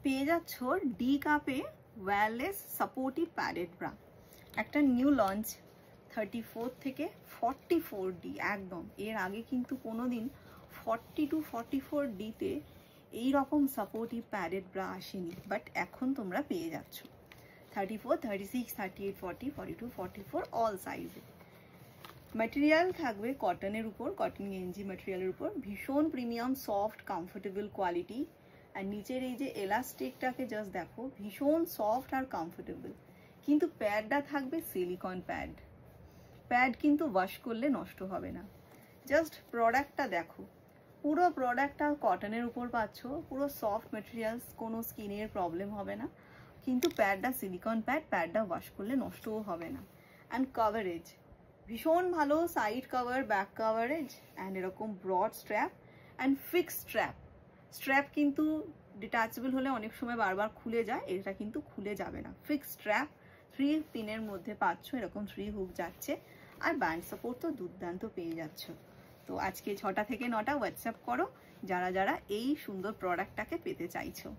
পেয়ে যাচ্ছ ডি কাপে ওয়্যারলেস সাপোর্টিভ প্যাডেড ব্রা। একটা নিউ লঞ্চ 34 থেকে 44D একদম। এর আগে কিন্তু কোনোদিন 40 to 44Dতে এইরকম সাপোর্টিভ প্যাডেড ব্রা আসেনি, বাট এখন তোমরা পেয়ে যাচ্ছ 34, 36, 38, 40, 42, 44 অল সাইজে। ম্যাটেরিয়াল থাকবে কটনের উপর, কটন গেঞ্জি ম্যাটেরিয়ালের উপর, ভীষণ প্রিমিয়াম সফট কমফোর্টেবল কোয়ালিটি। আর নিচের এই যে এলাস্টিকটাকে জাস্ট দেখো, ভীষণ সফট আর কমফোর্টেবল। কিন্তু প্যাডটা থাকবে সিলিকন প্যাড। প্যাড কিন্তু ওয়াশ করলে নষ্ট হবে না। জাস্ট প্রোডাক্টটা দেখো, পুরো প্রোডাক্টটা কটনের উপর পাচ্ছ, পুরো সফট ম্যাটেরিয়ালস, কোনো স্কিনের প্রবলেম হবে না। কিন্তু প্যাডটা সিলিকন প্যাড, প্যাডটা ওয়াশ করলে নষ্টও হবে না। অ্যান্ড কভারেজ ভীষণ ভালো, side cover, back coverage, and এরকম broad strap and fix strap. Strap কিন্তু ডিটাচেবল হলে অনেক সময় বারবার খুলে যায়, এটা কিন্তু খুলে যাবে না। ফিক্স স্ট্র্যাপ, 3 পিনের মধ্যে পাচ্ছ, এরকম 3 হুক যাচ্ছে। আর ব্যান্ড সাপোর্ট তো দুর্দান্ত পেয়ে যাচ্ছ। তো আজকে 6টা থেকে 9টা হোয়াটসঅ্যাপ করো যারা যারা এই সুন্দর প্রোডাক্টটাকে পেতে চাইছো।